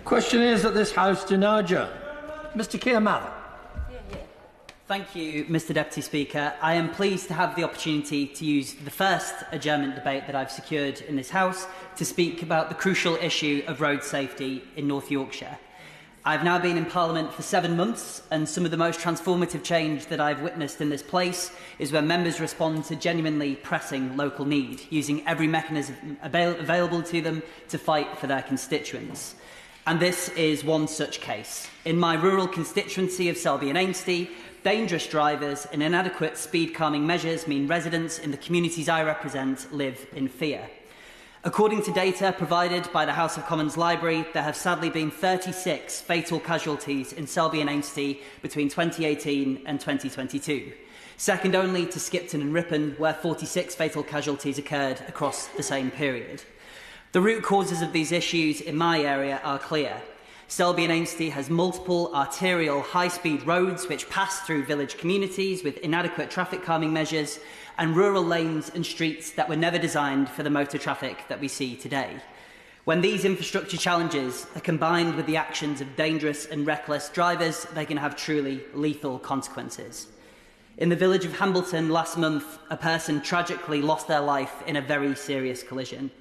Question is that this House do now adjourn. Mr Keir. Thank you, Mr Deputy Speaker. I am pleased to have the opportunity to use the first adjournment debate that I've secured in this House to speak about the crucial issue of road safety in North Yorkshire. I've now been in Parliament for 7 months, and some of the most transformative change that I've witnessed in this place is when members respond to genuinely pressing local need, using every mechanism available to them to fight for their constituents. And this is one such case. In my rural constituency of Selby and Ainsty, dangerous drivers and inadequate speed calming measures mean residents in the communities I represent live in fear. According to data provided by the House of Commons Library, there have sadly been 36 fatal casualties in Selby and Ainsty between 2018 and 2022, second only to Skipton and Ripon, where 46 fatal casualties occurred across the same period. The root causes of these issues in my area are clear. Selby and Ainsty has multiple arterial high-speed roads which pass through village communities with inadequate traffic calming measures and rural lanes and streets that were never designed for the motor traffic that we see today. When these infrastructure challenges are combined with the actions of dangerous and reckless drivers, they can have truly lethal consequences. In the village of Hambleton last month, a person tragically lost their life in a very serious collision.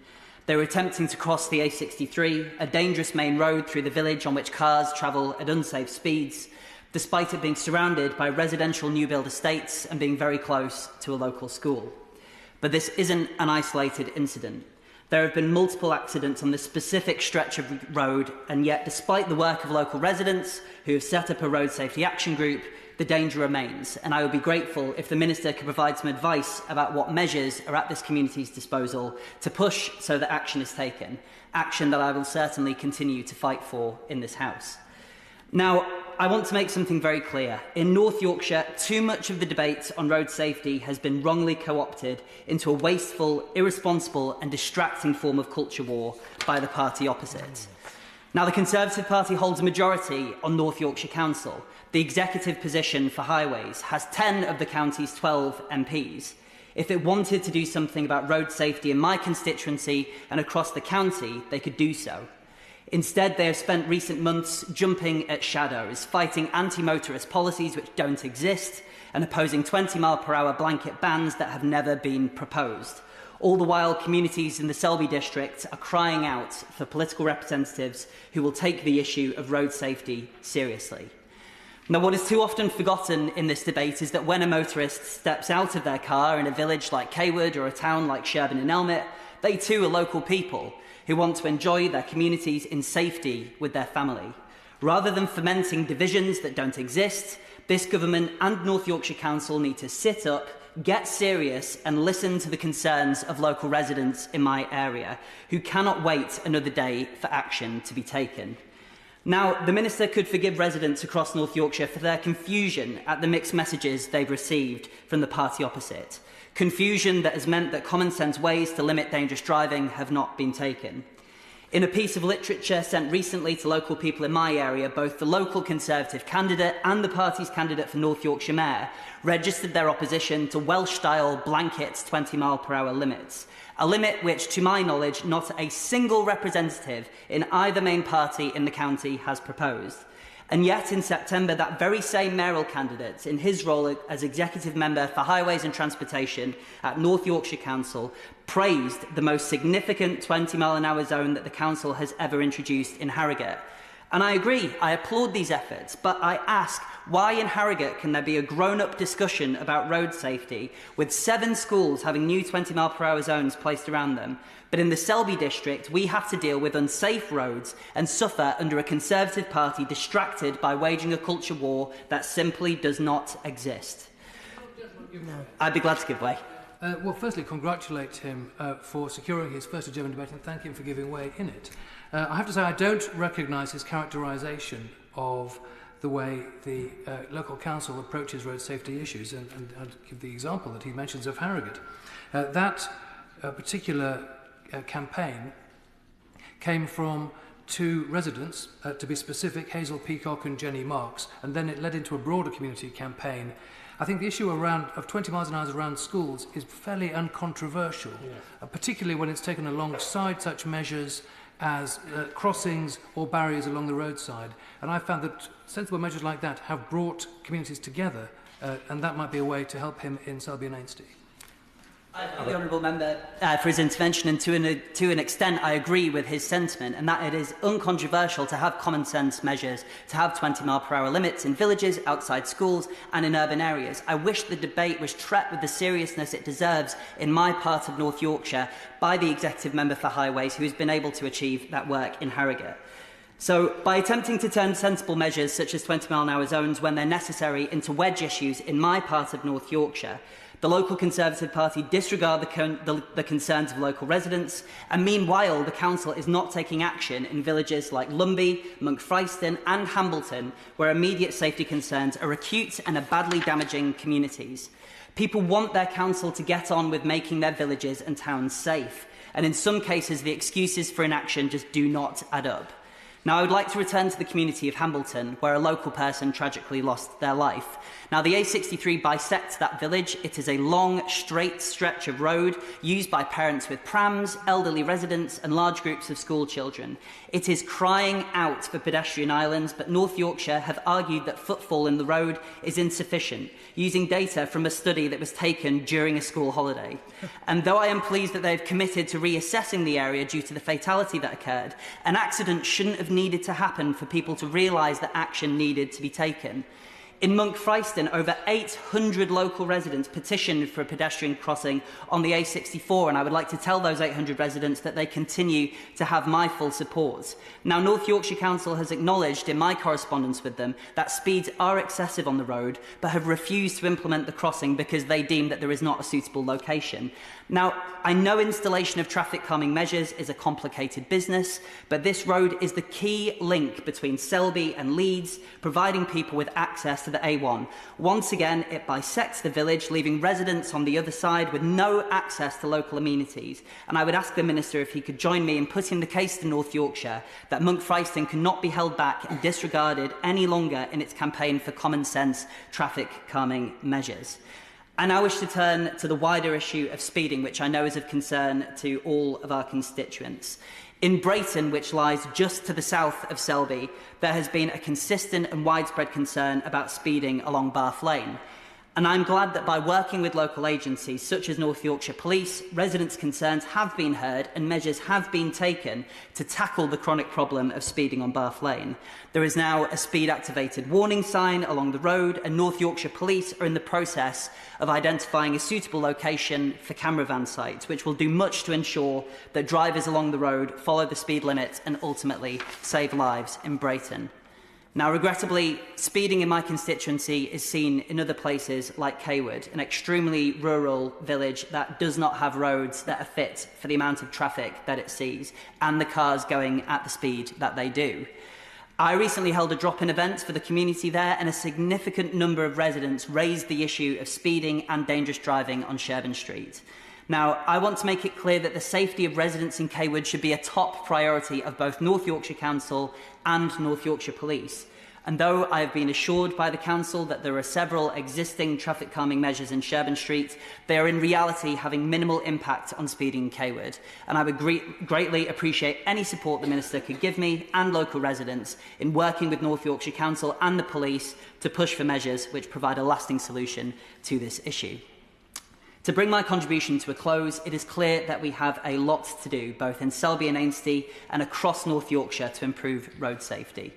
They were attempting to cross the A63, a dangerous main road through the village on which cars travel at unsafe speeds, despite it being surrounded by residential new build estates and being very close to a local school. But this isn't an isolated incident. There have been multiple accidents on this specific stretch of road, and yet despite the work of local residents who have set up a road safety action group, the danger remains, and I would be grateful if the Minister could provide some advice about what measures are at this community's disposal to push so that action is taken, action that I will certainly continue to fight for in this House. Now, I want to make something very clear. In North Yorkshire, too much of the debate on road safety has been wrongly co-opted into a wasteful, irresponsible and distracting form of culture war by the party opposite. Now, the Conservative Party holds a majority on North Yorkshire Council. The executive position for highways has 10 of the county's 12 MPs. If it wanted to do something about road safety in my constituency and across the county, they could do so. Instead, they have spent recent months jumping at shadows, fighting anti-motorist policies which don't exist, and opposing 20-mile-per-hour blanket bans that have never been proposed. All the while, communities in the Selby district are crying out for political representatives who will take the issue of road safety seriously. Now, what is too often forgotten in this debate is that when a motorist steps out of their car in a village like Cawood or a town like Sherburn and Elmet, they too are local people who want to enjoy their communities in safety with their family. Rather than fomenting divisions that don't exist, this government and North Yorkshire Council need to sit up, get serious and listen to the concerns of local residents in my area who cannot wait another day for action to be taken. Now, the Minister could forgive residents across North Yorkshire for their confusion at the mixed messages they've received from the party opposite. Confusion that has meant that common sense ways to limit dangerous driving have not been taken. In a piece of literature sent recently to local people in my area, both the local Conservative candidate and the party's candidate for North Yorkshire Mayor registered their opposition to Welsh-style blanket 20-mile-per-hour limits, a limit which, to my knowledge, not a single representative in either main party in the county has proposed. And yet, in September, that very same mayoral candidate, in his role as executive member for Highways and Transportation at North Yorkshire Council, praised the most significant 20-mile-an-hour zone that the council has ever introduced in Harrogate. And I agree, I applaud these efforts, but I ask, why in Harrogate can there be a grown-up discussion about road safety with 7 schools having new 20-mile-per-hour zones placed around them, but in the Selby district we have to deal with unsafe roads and suffer under a Conservative Party distracted by waging a culture war that simply does not exist? I'd be glad to give way. Well, firstly, congratulate him for securing his first adjournment debate and thank him for giving way in it. I have to say I don't recognise his characterisation of the way the local council approaches road safety issues, and I'll give the example that he mentions of Harrogate. That particular campaign came from 2 residents, to be specific, Hazel Peacock and Jenny Marks, and then it led into a broader community campaign. I think the issue of 20 miles an hour around schools is fairly uncontroversial, particularly when it's taken alongside such measures as crossings or barriers along the roadside. And I found that sensible measures like that have brought communities together, and that might be a way to help him in Selby and Ainsty. I thank the honourable member for his intervention, and to an extent I agree with his sentiment, and that it is uncontroversial to have common sense measures, to have 20-mile-per-hour limits in villages, outside schools and in urban areas. I wish the debate was treated with the seriousness it deserves in my part of North Yorkshire by the Executive Member for Highways, who has been able to achieve that work in Harrogate. So, by attempting to turn sensible measures such as 20-mile-an-hour zones when they're necessary into wedge issues in my part of North Yorkshire, the local Conservative Party disregard the concerns of local residents, and meanwhile the council is not taking action in villages like Lumby, Monkfryston and Hambleton, where immediate safety concerns are acute and are badly damaging communities. People want their council to get on with making their villages and towns safe, and in some cases the excuses for inaction just do not add up. Now, I would like to return to the community of Hambleton, where a local person tragically lost their life. Now, the A63 bisects that village. It is a long, straight stretch of road used by parents with prams, elderly residents and large groups of school children. It is crying out for pedestrian islands, but North Yorkshire have argued that footfall in the road is insufficient, using data from a study that was taken during a school holiday. And though I am pleased that they have committed to reassessing the area due to the fatality that occurred, an accident shouldn't have needed to happen for people to realise that action needed to be taken. In Monkfryston, over 800 local residents petitioned for a pedestrian crossing on the A64, and I would like to tell those 800 residents that they continue to have my full support. Now, North Yorkshire Council has acknowledged in my correspondence with them that speeds are excessive on the road, but have refused to implement the crossing because they deem that there is not a suitable location. Now, I know installation of traffic calming measures is a complicated business, but this road is the key link between Selby and Leeds, providing people with access to the A1. Once again, it bisects the village, leaving residents on the other side with no access to local amenities. And I would ask the Minister if he could join me in putting the case to North Yorkshire that Monkfryston cannot be held back and disregarded any longer in its campaign for common sense traffic calming measures. I now wish to turn to the wider issue of speeding, which I know is of concern to all of our constituents. In Brayton, which lies just to the south of Selby, there has been a consistent and widespread concern about speeding along Bath Lane. And I'm glad that by working with local agencies such as North Yorkshire Police, residents' concerns have been heard and measures have been taken to tackle the chronic problem of speeding on Bath Lane. There is now a speed-activated warning sign along the road, and North Yorkshire Police are in the process of identifying a suitable location for camera van sites, which will do much to ensure that drivers along the road follow the speed limits and ultimately save lives in Brayton. Now, regrettably, speeding in my constituency is seen in other places like Cawood, an extremely rural village that does not have roads that are fit for the amount of traffic that it sees and the cars going at the speed that they do. I recently held a drop-in event for the community there, and a significant number of residents raised the issue of speeding and dangerous driving on Sherburn Street. Now, I want to make it clear that the safety of residents in Cawood should be a top priority of both North Yorkshire Council and North Yorkshire Police. And though I have been assured by the Council that there are several existing traffic calming measures in Sherburn Street, they are in reality having minimal impact on speeding in Cawood. And I would greatly appreciate any support the Minister could give me and local residents in working with North Yorkshire Council and the police to push for measures which provide a lasting solution to this issue. To bring my contribution to a close, it is clear that we have a lot to do, both in Selby and Ainsty and across North Yorkshire, to improve road safety.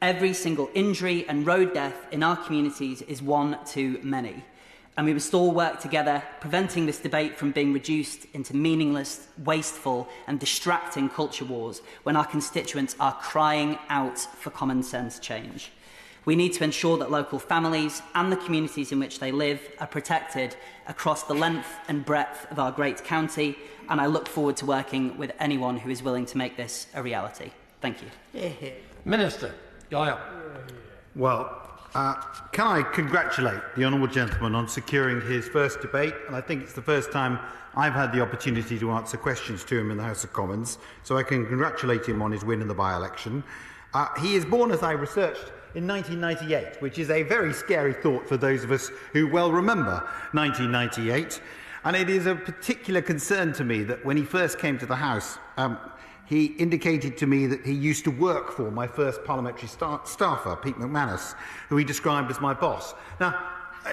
Every single injury and road death in our communities is one too many. And we must all work together, preventing this debate from being reduced into meaningless, wasteful and distracting culture wars when our constituents are crying out for common sense change. We need to ensure that local families and the communities in which they live are protected across the length and breadth of our great county, and I look forward to working with anyone who is willing to make this a reality. Thank you. Minister. Well, can I congratulate the honourable gentleman on securing his first debate, and I think it's the first time I've had the opportunity to answer questions to him in the House of Commons, so I can congratulate him on his win in the by-election. He is born, as I researched, in 1998, which is a very scary thought for those of us who well remember 1998. And it is a particular concern to me that when he first came to the House, he indicated to me that he used to work for my first parliamentary staffer, Pete McManus, who he described as my boss. Now,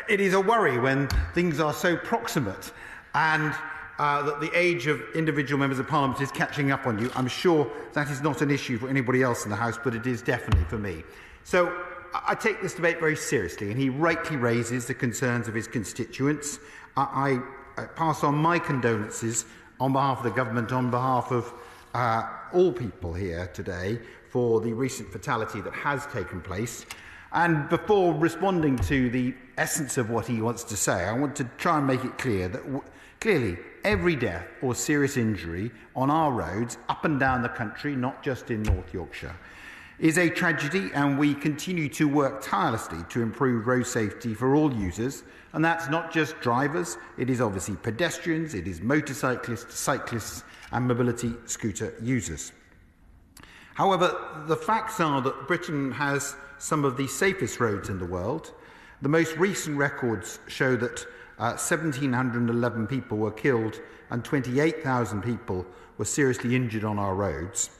it is a worry when things are so proximate and that the age of individual members of Parliament is catching up on you. I'm sure that is not an issue for anybody else in the House, but it is definitely for me. So I take this debate very seriously, and he rightly raises the concerns of his constituents. I pass on my condolences on behalf of the government, on behalf of all people here today, for the recent fatality that has taken place. And before responding to the essence of what he wants to say, I want to try and make it clear that clearly every death or serious injury on our roads up and down the country, not just in North Yorkshire, is a tragedy, and we continue to work tirelessly to improve road safety for all users. And that's not just drivers, it is obviously pedestrians, it is motorcyclists, cyclists and mobility scooter users. However, the facts are that Britain has some of the safest roads in the world. The most recent records show that 1,711 people were killed and 28,000 people were seriously injured on our roads.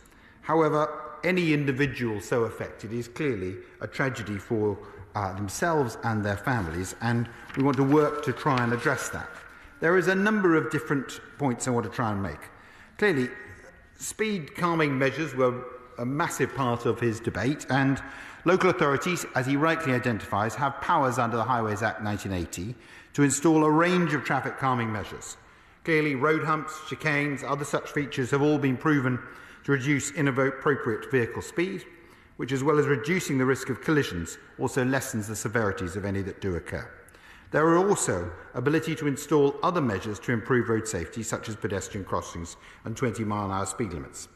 However, any individual so affected is clearly a tragedy for themselves and their families, and we want to work to try and address that. There is a number of different points I want to try and make. Clearly, speed calming measures were a massive part of his debate, and local authorities, as he rightly identifies, have powers under the Highways Act 1980 to install a range of traffic calming measures. Clearly, road humps, chicanes, other such features have all been proven to reduce inappropriate vehicle speed, which, as well as reducing the risk of collisions, also lessens the severities of any that do occur. There are also ability to install other measures to improve road safety, such as pedestrian crossings and 20-mile-an-hour speed limits.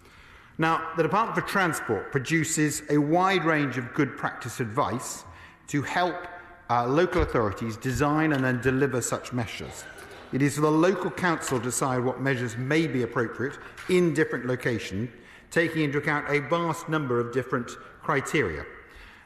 Now, the Department for Transport produces a wide range of good practice advice to help local authorities design and then deliver such measures. It is for the local council to decide what measures may be appropriate in different locations, taking into account a vast number of different criteria.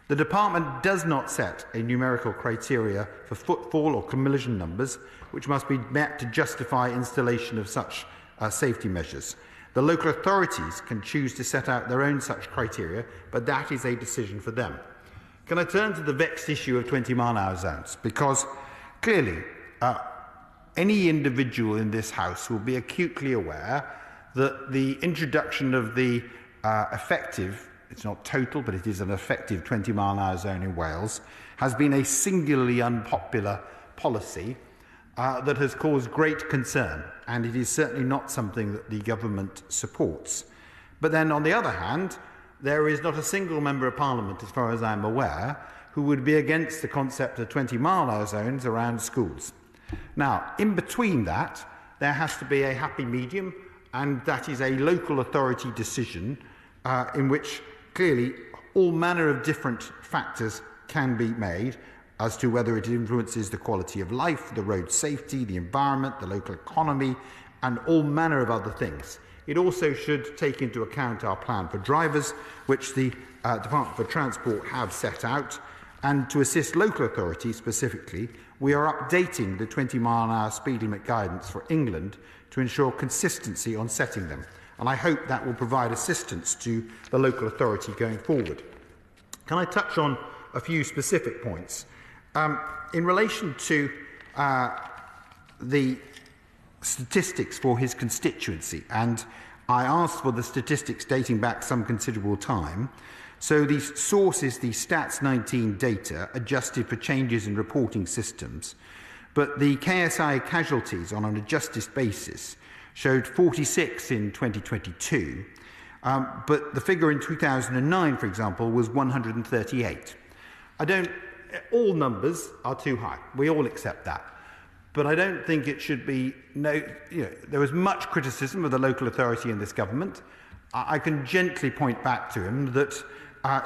The department does not set a numerical criteria for footfall or collision numbers, which must be met to justify installation of such safety measures. The local authorities can choose to set out their own such criteria, but that is a decision for them. Can I turn to the vexed issue of 20-mile-an-hour zones? Because clearly, any individual in this House will be acutely aware that the introduction of the effective, it's not total, but it is an effective 20-mile-an-hour zone in Wales, has been a singularly unpopular policy that has caused great concern, and it is certainly not something that the government supports. But then, on the other hand, there is not a single member of Parliament, as far as I'm aware, who would be against the concept of 20-mile-an-hour zones around schools. Now, in between that, there has to be a happy medium, and that is a local authority decision in which clearly all manner of different factors can be made as to whether it influences the quality of life, the road safety, the environment, the local economy, and all manner of other things. It also should take into account our plan for drivers, which the Department for Transport have set out, and to assist local authorities specifically, we are updating the 20-mile-an-hour speed limit guidance for England to ensure consistency on setting them. And I hope that will provide assistance to the local authority going forward. Can I touch on a few specific points? In relation to the statistics for his constituency, and I asked for the statistics dating back some considerable time. So the source is the Stats 19 data adjusted for changes in reporting systems, but the KSI casualties on an adjusted basis showed 46 in 2022, but the figure in 2009, for example, was 138. All numbers are too high. We all accept that. But I don't think it should be, there was much criticism of the local authority in this government. I can gently point back to him that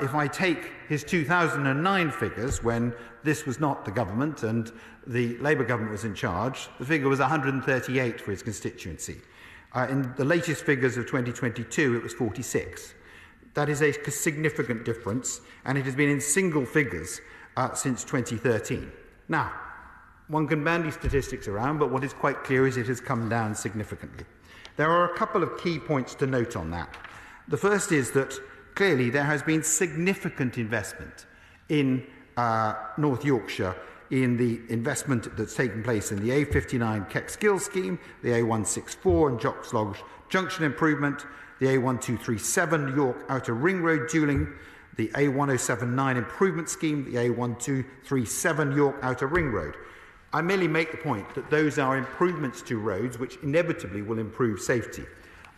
if I take his 2009 figures, when this was not the government and the Labour government was in charge, the figure was 138 for his constituency. In the latest figures of 2022, it was 46. That is a significant difference, and it has been in single figures since 2013. Now, one can bandy statistics around, but what is quite clear is it has come down significantly. There are a couple of key points to note on that. The first is that clearly there has been significant investment in North Yorkshire in the investment that's taken place in the A59 Keck-Skill scheme, the A164 and Jockslodge Junction improvement, the A1237 York Outer Ring Road dualling, the A1079 improvement scheme, the A1237 York Outer Ring Road. I merely make the point that those are improvements to roads which inevitably will improve safety.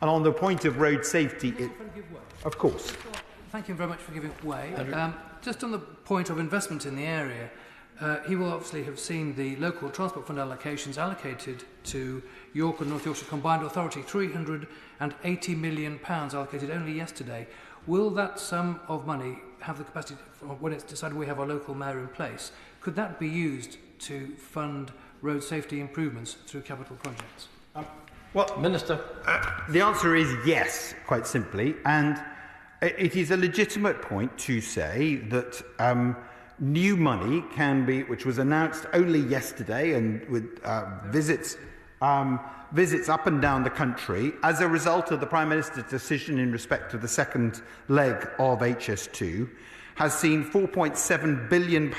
And on the point of road safety, of course. Thank you very much for giving way. Just on the point of investment in the area, he will obviously have seen the local transport fund allocations allocated to York and North Yorkshire Combined Authority, £380 million allocated only yesterday. Will that sum of money have the capacity, when it's decided we have our local mayor in place, could that be used to fund road safety improvements through capital projects? Well, Minister. The answer is yes, quite simply, and it is a legitimate point to say that new money can be, which was announced only yesterday and with visits up and down the country as a result of the Prime Minister's decision in respect of the second leg of HS2, has seen £4.7 billion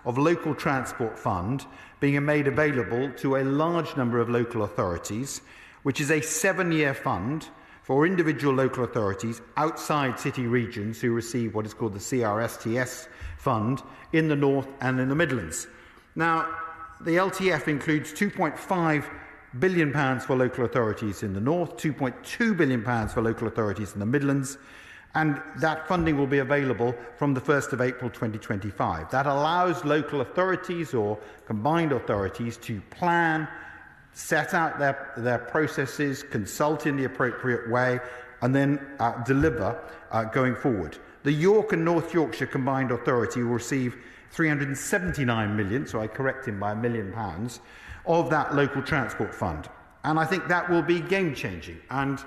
of local transport fund being made available to a large number of local authorities, which is a 7-year fund for individual local authorities outside city regions who receive what is called the CRSTS fund in the North and in the Midlands. Now, the LTF includes £2.5 billion for local authorities in the North, £2.2 billion for local authorities in the Midlands, and that funding will be available from the 1st of April 2025. That allows local authorities or combined authorities to plan, set out their processes, consult in the appropriate way, and then deliver going forward. The York and North Yorkshire Combined Authority will receive £379 million, so I correct him by £1 million, of that local transport fund. And I think that will be game-changing. And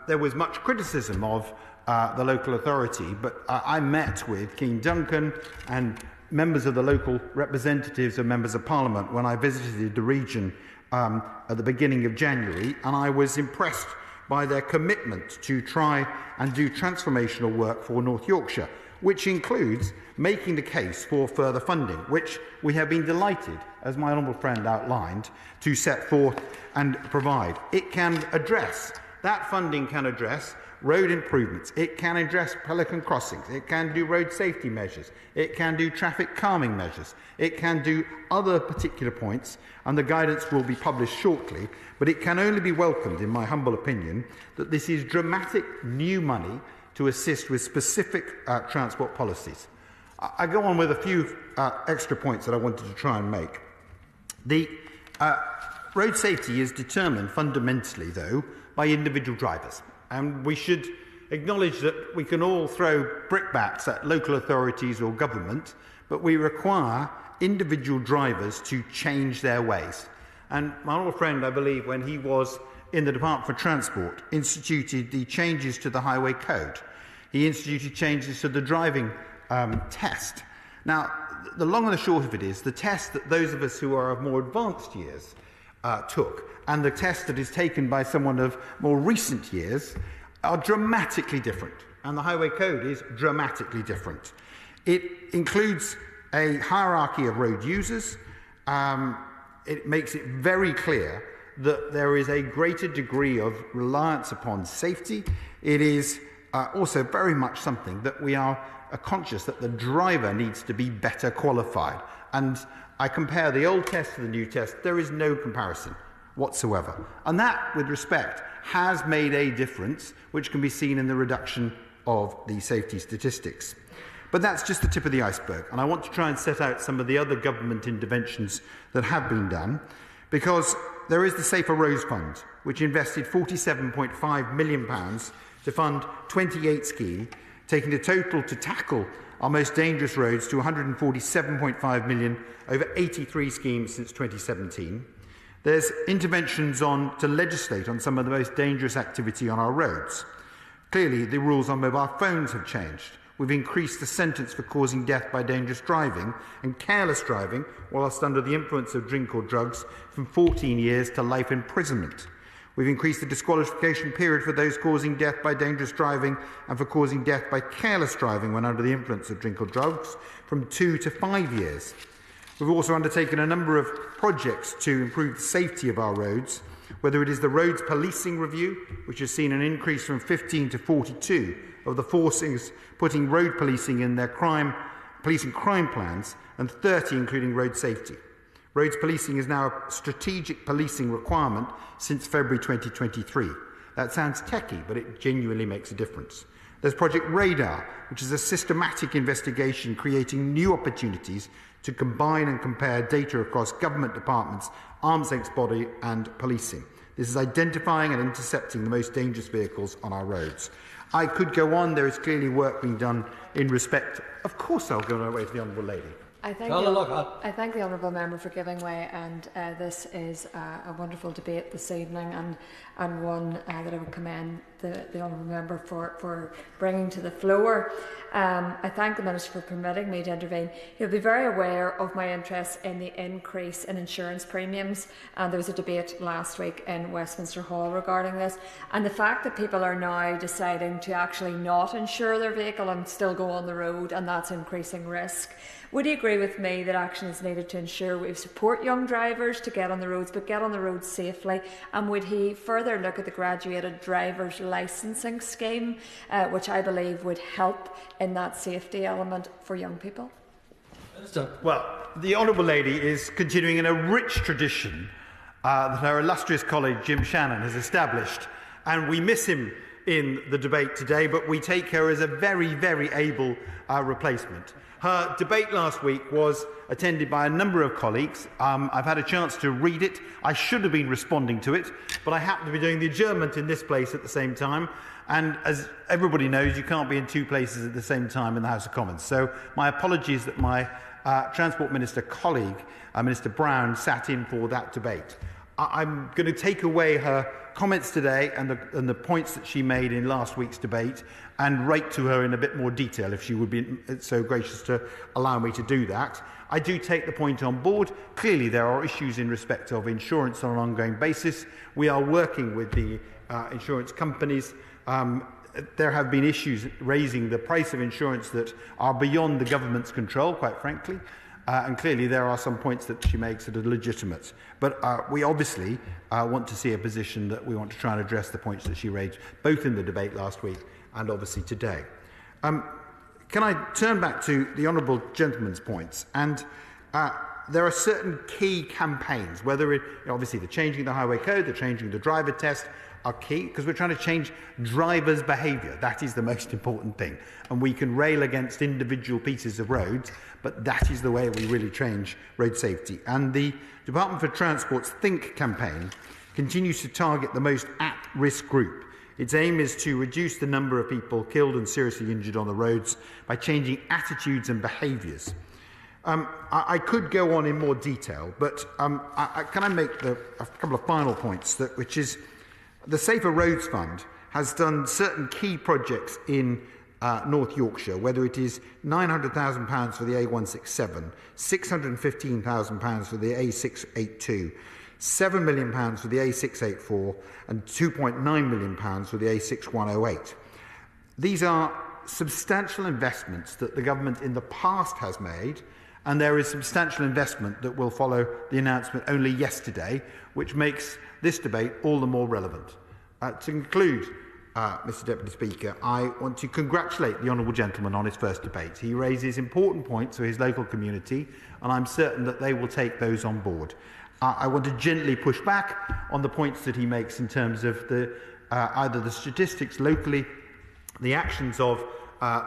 there was much criticism of the local authority, but I met with Keir Duncan and members of the local representatives and members of Parliament when I visited the region at the beginning of January, and I was impressed by their commitment to try and do transformational work for North Yorkshire, which includes making the case for further funding, which we have been delighted, as my honourable friend outlined, to set forth and provide. It can address, that funding can address road improvements, it can address pelican crossings, it can do road safety measures, it can do traffic calming measures, it can do other particular points, and the guidance will be published shortly, but it can only be welcomed, in my humble opinion, that this is dramatic new money to assist with specific transport policies. I go on with a few extra points that I wanted to try and make. The road safety is determined fundamentally, though, by individual drivers. And we should acknowledge that we can all throw brickbats at local authorities or government, but we require individual drivers to change their ways. And my old friend, I believe, when he was in the Department for Transport, instituted the changes to the Highway Code. He instituted changes to the driving test. Now, the long and the short of it is, the test that those of us who are of more advanced years took, and the test that is taken by someone of more recent years, are dramatically different. And the Highway Code is dramatically different. It includes a hierarchy of road users. It makes it very clear that there is a greater degree of reliance upon safety. It is also very much something that we are conscious that the driver needs to be better qualified. And I compare the old test to the new test, there is no comparison whatsoever. And that, with respect, has made a difference, which can be seen in the reduction of the safety statistics. But that's just the tip of the iceberg, and I want to try and set out some of the other government interventions that have been done, because there is the Safer Roads Fund, which invested £47.5 million to fund 28 schemes, taking the total to tackle our most dangerous roads to £147.5 million over 83 schemes since 2017. There's interventions to legislate on some of the most dangerous activity on our roads. Clearly, the rules on mobile phones have changed. We've increased the sentence for causing death by dangerous driving and careless driving whilst under the influence of drink or drugs from 14 years to life imprisonment. We've increased the disqualification period for those causing death by dangerous driving and for causing death by careless driving when under the influence of drink or drugs from 2 to 5 years. We've also undertaken a number of projects to improve the safety of our roads, whether it is the Roads Policing Review, which has seen an increase from 15 to 42 of the forces putting road policing in their policing crime plans, and 30 including road safety. Roads policing is now a strategic policing requirement since February 2023. That sounds techie, but it genuinely makes a difference. There's Project Radar, which is a systematic investigation creating new opportunities to combine and compare data across government departments, arms length body and policing. This is identifying and intercepting the most dangerous vehicles on our roads. I could go on. There is clearly work being done in respect. Of course I'll go my way to the Honourable Lady. I thank the honourable member for giving way, and this is a wonderful debate this evening, and one that I would commend the honourable member for bringing to the floor. I thank the Minister for permitting me to intervene. He'll be very aware of my interest in the increase in insurance premiums, and there was a debate last week in Westminster Hall regarding this, and the fact that people are now deciding to actually not insure their vehicle and still go on the road, and that's increasing risk. Would he agree with me that action is needed to ensure we support young drivers to get on the roads, but get on the roads safely? And would he further look at the graduated drivers licensing scheme, which I believe would help in that safety element for young people? Well, the Honourable Lady is continuing in a rich tradition that her illustrious colleague Jim Shannon has established, and we miss him in the debate today, but we take her as a very, very able replacement. Her debate last week was attended by a number of colleagues. I've had a chance to read it. I should have been responding to it, but I happen to be doing the adjournment in this place at the same time. And as everybody knows, you can't be in two places at the same time in the House of Commons. So my apologies that my Transport Minister colleague, Minister Brown, sat in for that debate. I'm going to take away her comments today and the points that she made in last week's debate and write to her in a bit more detail, if she would be so gracious to allow me to do that. I do take the point on board. Clearly there are issues in respect of insurance on an ongoing basis. We are working with the insurance companies. There have been issues raising the price of insurance that are beyond the government's control, quite frankly. And clearly there are some points that she makes that are legitimate. But we obviously want to see a position that we want to try and address the points that she raised, both in the debate last week and obviously today. Can I turn back to the honourable gentleman's points? And there are certain key campaigns, whether it, obviously the changing the highway code, the changing the driver test, are key because we're trying to change drivers' behaviour. That is the most important thing. And we can rail against individual pieces of roads, but that is the way we really change road safety. And the Department for Transport's Think campaign continues to target the most at-risk group. Its aim is to reduce the number of people killed and seriously injured on the roads by changing attitudes and behaviours. I could go on in more detail, but can I make a couple of final points, which is the Safer Roads Fund has done certain key projects in North Yorkshire, whether it is £900,000 for the A167, £615,000 for the A682, £7 million for the A684 and £2.9 million for the A6108. These are substantial investments that the government in the past has made, and there is substantial investment that will follow the announcement only yesterday, which makes this debate all the more relevant. To conclude, Mr Deputy Speaker, I want to congratulate the honourable gentleman on his first debate. He raises important points for his local community, and I'm certain that they will take those on board. I want to gently push back on the points that he makes in terms of either the statistics locally, the actions of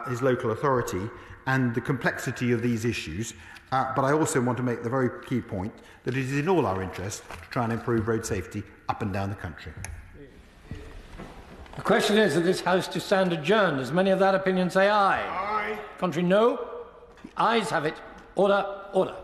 his local authority, and the complexity of these issues. But I also want to make the very key point that it is in all our interest to try and improve road safety up and down the country. The question is that this House to stand adjourned. Does many of that opinion say aye? Aye. Contrary, no. The ayes have it. Order, order.